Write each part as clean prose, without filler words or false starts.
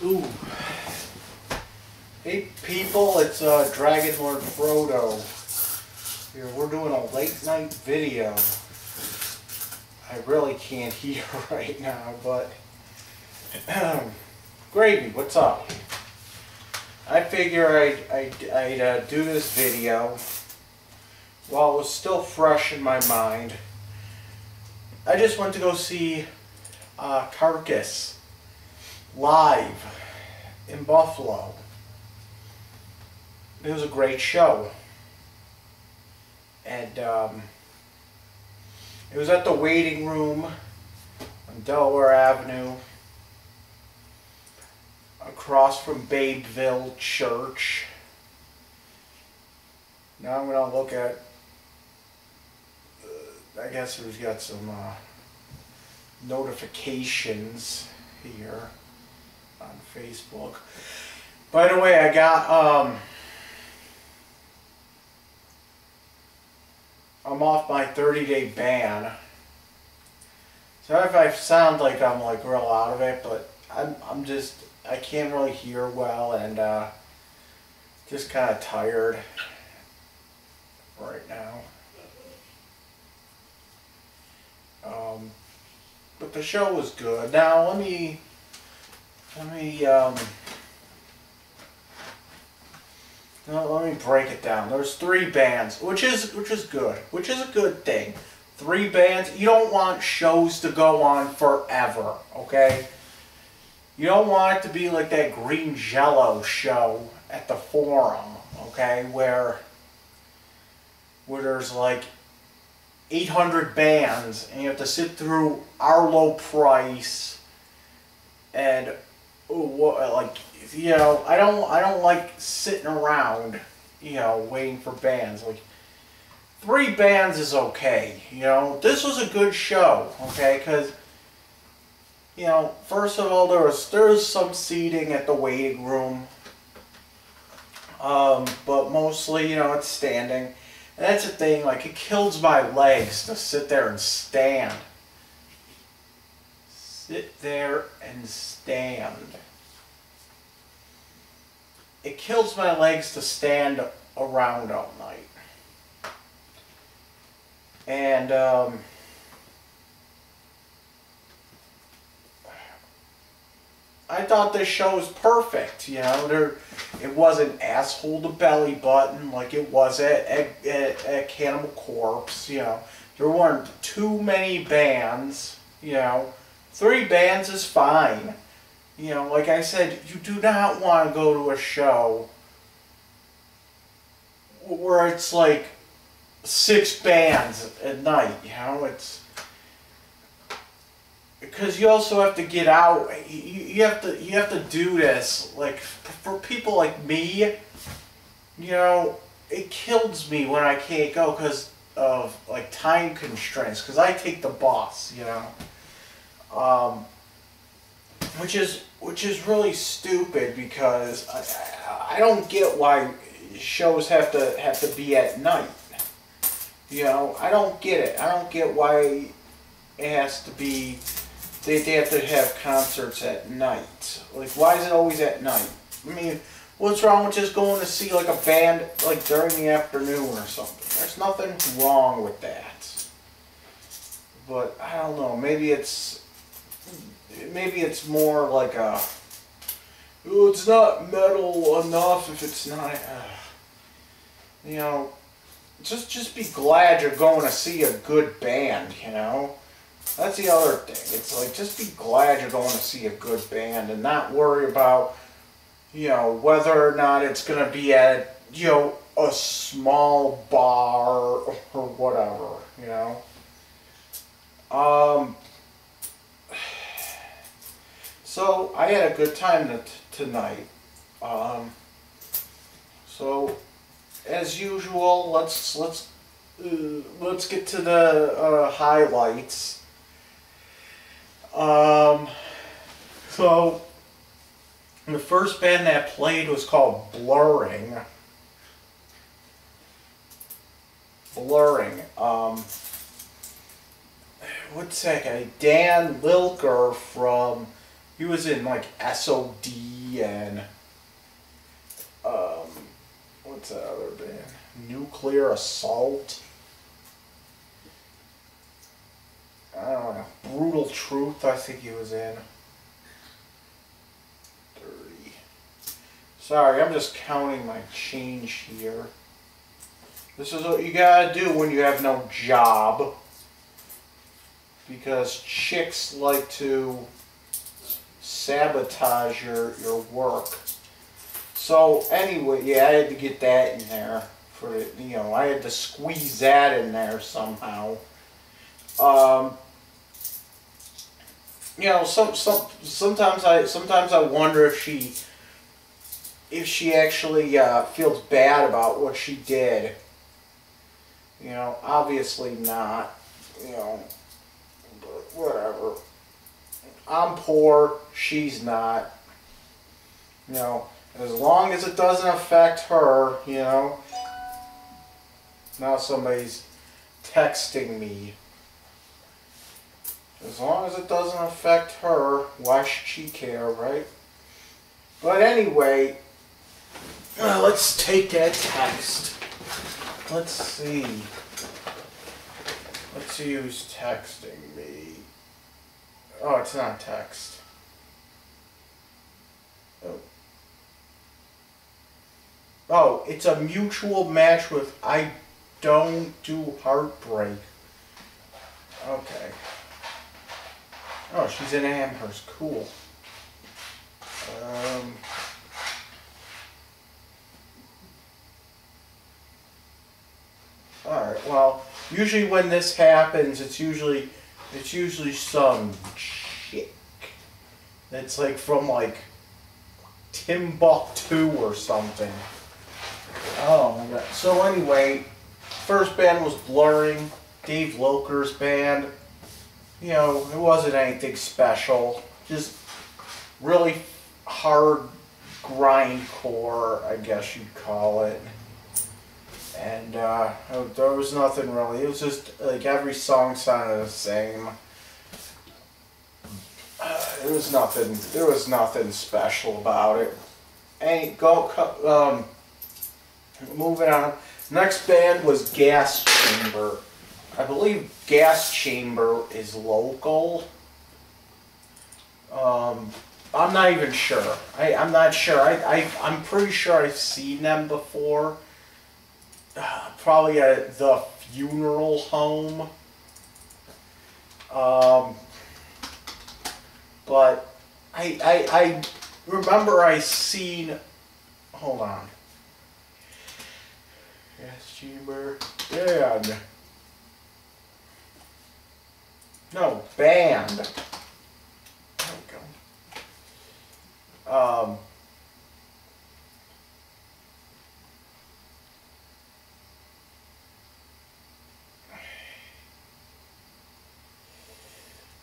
Ooh. Hey people, it's Dragonlordfrodo. Here, we're doing a late night video. I really can't hear right now, but Gravy, what's up? I figure I'd do this video while it was still fresh in my mind. I just went to go see Carcass live in Buffalo. It was a great show, and it was at the waiting room on Delaware Avenue, across from Babeville Church. Now I'm going to look at, I guess we've got some notifications here on Facebook. By the way, I got, I'm off my 30-day ban. So if I sound like I'm like real out of it, but I'm just, I can't really hear well, and just kind of tired right now. But the show was good. Now let me break it down. There's 3 bands, which is good, which is a good thing. 3 bands. You don't want shows to go on forever, okay? You don't want it to be like that Green Jello show at the Forum, okay, where there's like 800 bands and you have to sit through Arlo Price and like, you know, I don't like sitting around, you know, waiting for bands. Like 3 bands is okay, you know. This was a good show, okay, because, you know, first of all, there's some seating at the waiting room, but mostly, you know, it's standing. And that's the thing, like, it kills my legs to sit there and stand. Sit there and stand. It kills my legs to stand around all night. And, I thought this show was perfect, you know. It wasn't asshole to belly button like it was at Cannibal Corpse, you know. There weren't too many bands, you know. 3 bands is fine. You know, like I said, you do not want to go to a show where it's like 6 bands at night, you know. It's because you also have to get out. You have to do this. Like, for people like me, you know, it kills me when I can't go because of like time constraints. Because I take the bus, you know, which is really stupid, because I don't get why shows have to be at night. You know, I don't get it. I don't get why it has to be. They have to have concerts at night. Like, why is it always at night? I mean, what's wrong with just going to see like a band like during the afternoon or something? There's nothing wrong with that. But I don't know. Maybe it's more like a, oh, it's not metal enough if it's not. You know, just be glad you're going to see a good band. You know. That's the other thing. It's like, just be glad you're going to see a good band and not worry about, you know, whether or not it's going to be at, you know, a small bar or whatever, you know. So I had a good time tonight. So as usual, let's get to the highlights. So the first band that played was called Blurring. What's that guy? Dan Lilker from He was in like SOD and what's that other band? Nuclear Assault. I don't know. Brutal Truth, I think he was in. 30. Sorry, I'm just counting my change here. This is what you gotta do when you have no job. Because chicks like to sabotage your work. So anyway, yeah, I had to get that in there for the, you know, I had to squeeze that in there somehow. You know, sometimes I wonder if she actually feels bad about what she did. You know, obviously not. You know, but whatever. I'm poor. She's not. You know, as long as it doesn't affect her. You know. Now somebody's texting me. As long as it doesn't affect her, why should she care, right? But anyway, let's take that text. Let's see. Let's see who's texting me. Oh, it's not text. Oh, it's a mutual match with I Don't Do Heartbreak. Okay. Oh, she's in Amherst. Cool. Alright, well, usually when this happens, it's usually some chick that's like from like Timbuktu or something. Oh my god. So anyway, first band was Blurring, Dave Loker's band. You know, it wasn't anything special. Just really hard grindcore, I guess you'd call it. And there was nothing really. It was just like every song sounded the same. There was nothing special about it. Moving on. Next band was Gas Chamber. I believe Gas Chamber is local. I'm not even sure. I'm not sure. I'm pretty sure I've seen them before. Probably at the funeral home. But I remember I seen. Hold on. Gas Chamber. Band. No, band. There we go.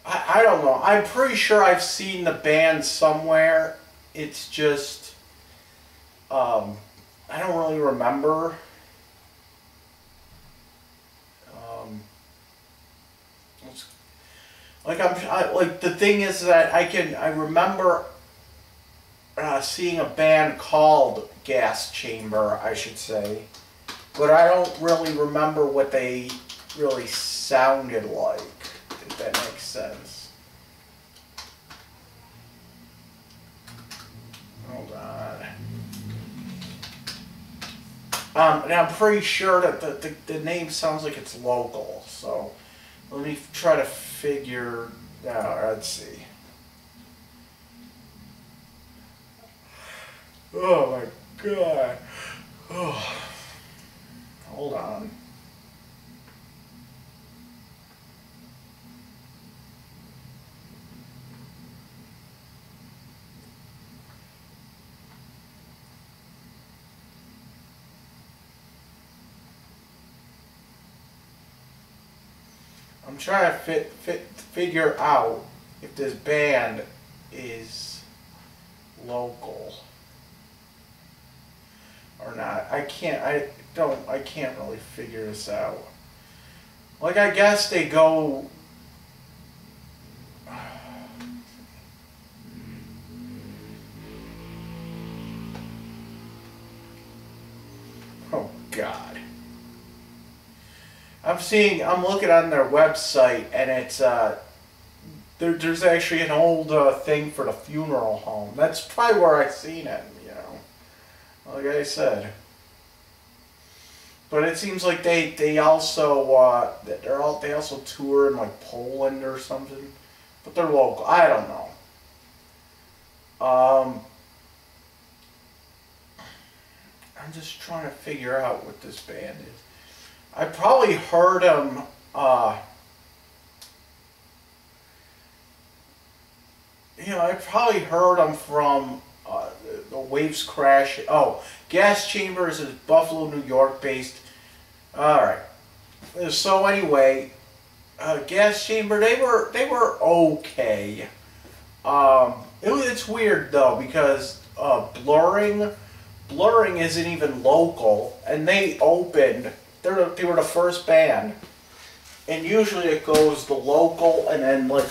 I don't know. I'm pretty sure I've seen the band somewhere. It's just, I don't really remember. Like the thing is that I remember seeing a band called Gas Chamber, I should say, but I don't really remember what they really sounded like, if that makes sense. Hold on. And I'm pretty sure that the name sounds like it's local, so let me try to figure out. Let's see. Oh my god. Oh. Hold on. I'm trying to figure out if this band is local or not. I can't really figure this out. Like, I guess they go. I'm looking on their website, and it's there's actually an old thing for the funeral home. That's probably where I seen it, you know. Like I said. But it seems like they also they also tour in like Poland or something. But they're local. I don't know. I'm just trying to figure out what this band is. I probably heard them. You know, I probably heard them from the Waves Crash. Oh, Gas Chambers is Buffalo, New York based. All right. So anyway, Gas Chamber, they were okay. It's weird though because Blurring isn't even local, and they opened. They were the first band, and usually it goes the local and then like we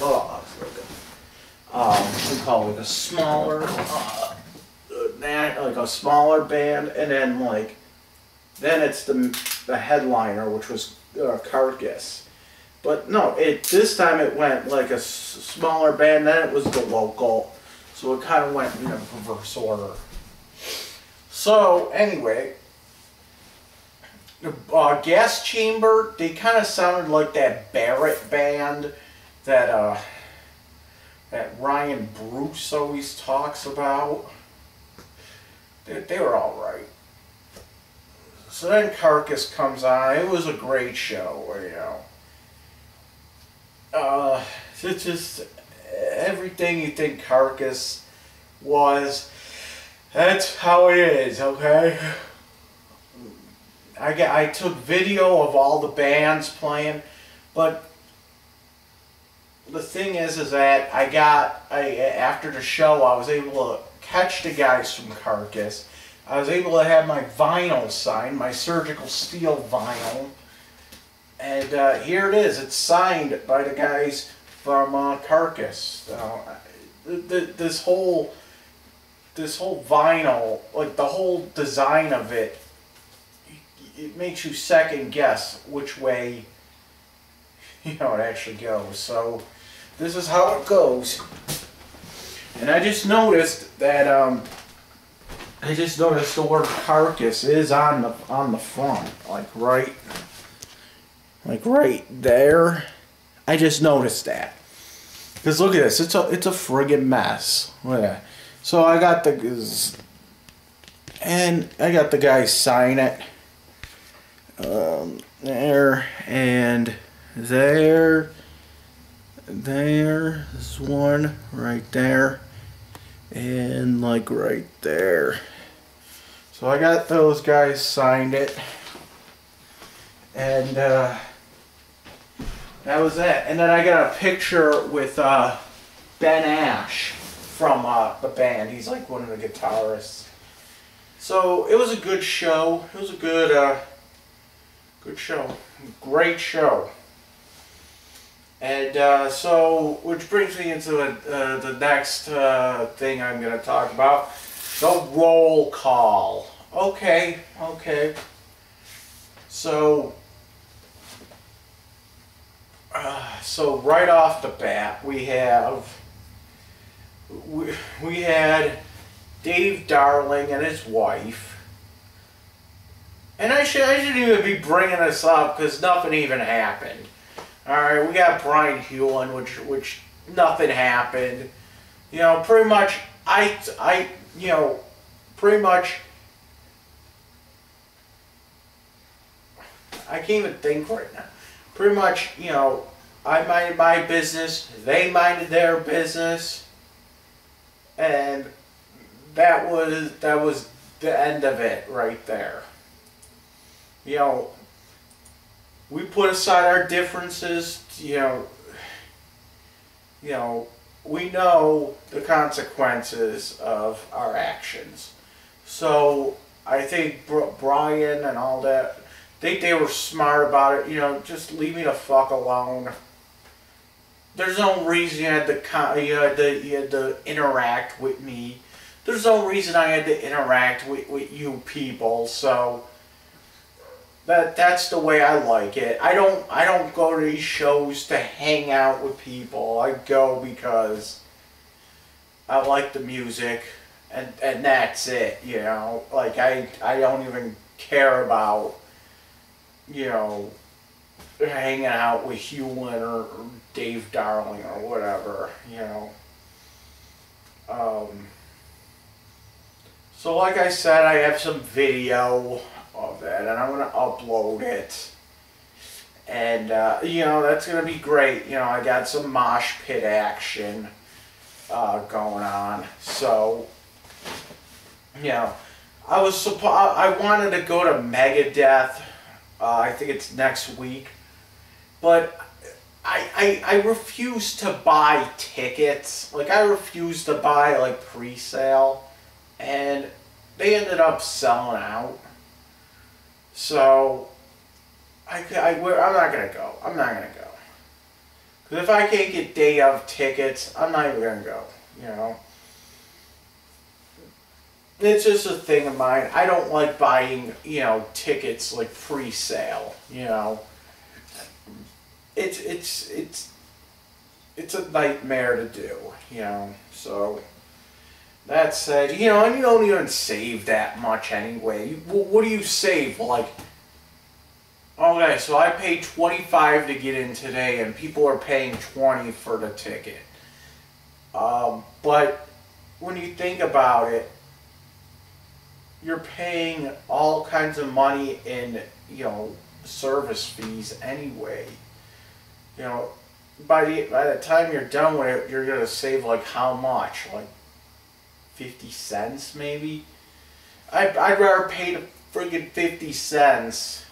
call it a smaller like a smaller band, and then then it's the headliner, which was Carcass. But no, this time it went like a smaller band, then it was the local, so it kind of went in a reverse order. So anyway, the Gas Chamber, they kind of sounded like that Barrett band that Ryan Bruce always talks about. They were all right. So then Carcass comes on. It was a great show, you know. It's just everything you think Carcass was. That's how it is, okay? I took video of all the bands playing, but the thing is that after the show I was able to catch the guys from Carcass. I was able to have my vinyl signed, my surgical steel vinyl, and here it is. It's signed by the guys from Carcass. This whole vinyl, like the whole design of it, it makes you second guess which way it actually goes. So this is how it goes. And I just noticed that the word Carcass is on the front, like right there. I just noticed that. Because look at this, it's a friggin' mess. Look at that. So I got the guys sign it. There and there. There's one right there. And like right there. So I got those guys signed it. And that was it. And then I got a picture with Ben Ash from the band. He's like one of the guitarists. So it was a good show. It was a good show. Great show. And so, which brings me into the next thing I'm going to talk about. The roll call. Okay. So right off the bat, we had Dave Darling and his wife. And I shouldn't even be bringing this up because nothing even happened. Alright, we got Brian Hewlin, which nothing happened. Pretty much, pretty much, I can't even think right now. Pretty much, I minded my business, they minded their business, and that was the end of it right there. We put aside our differences, we know the consequences of our actions. So I think Brian and all that, they were smart about it. Just leave me the fuck alone. There's no reason you had to interact with me. There's no reason I had to interact with you people. So That's the way I like it. I don't go to these shows to hang out with people. I go because I like the music, and that's it. You know, like I don't even care about, you know, hanging out with Hewlin or Dave Darling or whatever. You know. So like I said, I have some video of it, and I'm gonna upload it, and you know, that's gonna be great. You know, I got some mosh pit action going on, so you know, I wanted to go to Megadeth. I think it's next week, but I refuse to buy tickets. Like, I refuse to buy like pre-sale, and they ended up selling out. So I'm not gonna go. I'm not gonna go. Because if I can't get day of tickets, I'm not even gonna go. You know. It's just a thing of mine. I don't like buying, you know, tickets like pre-sale. You know. It's a nightmare to do. You know. So that said, you know, and you don't even save that much anyway. What do you save? Like, okay, so I paid $25 to get in today, and people are paying $20 for the ticket. But when you think about it, you're paying all kinds of money in, you know, service fees anyway. You know, by the time you're done with it, you're gonna save like how much? Like 50 cents maybe? I'd rather pay the friggin' 50 cents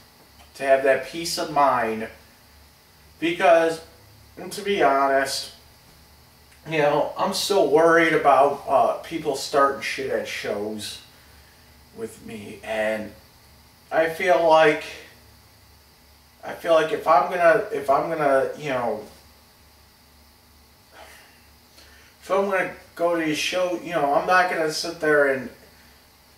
to have that peace of mind, because, to be honest, you know, I'm still worried about people starting shit at shows with me, and I feel like if I'm gonna, you know, if I'm gonna go to a show, you know, I'm not gonna sit there and,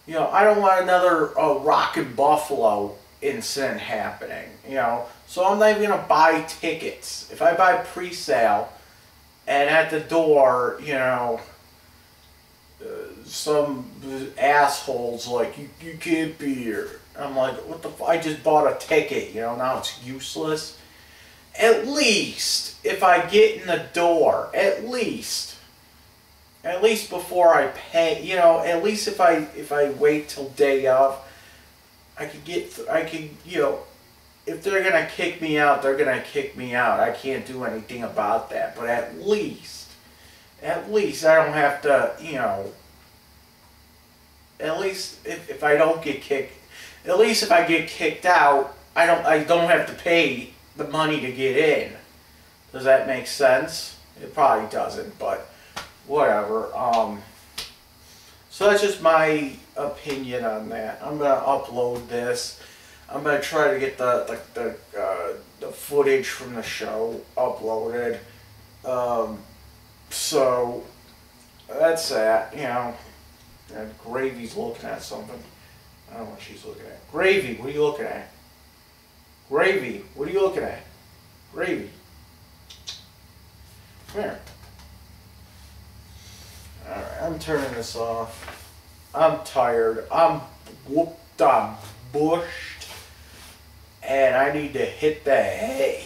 you know, I don't want another Rockin' Buffalo incident happening, you know, so I'm not even gonna buy tickets. If I buy pre-sale, and at the door, you know, some assholes like, you can't be here. I'm like, what the I just bought a ticket, you know, now it's useless. At least, if I get in the door, at least before I pay, you know, at least if I wait till day of, I could, you know, if they're gonna kick me out, they're gonna kick me out. I can't do anything about that. But at least I don't have to, you know, at least if I don't get kicked, at least if I get kicked out, I don't have to pay the money to get in. Does that make sense? It probably doesn't, but whatever. So that's just my opinion on that. I'm gonna upload this. I'm gonna try to get the footage from the show uploaded. So that's that. You know, and Gravy's looking at something. I don't know what she's looking at. Gravy, what are you looking at? Gravy, what are you looking at? Gravy. Come here. Alright, I'm turning this off. I'm tired. I'm whooped. I'm bushed. And I need to hit the hay.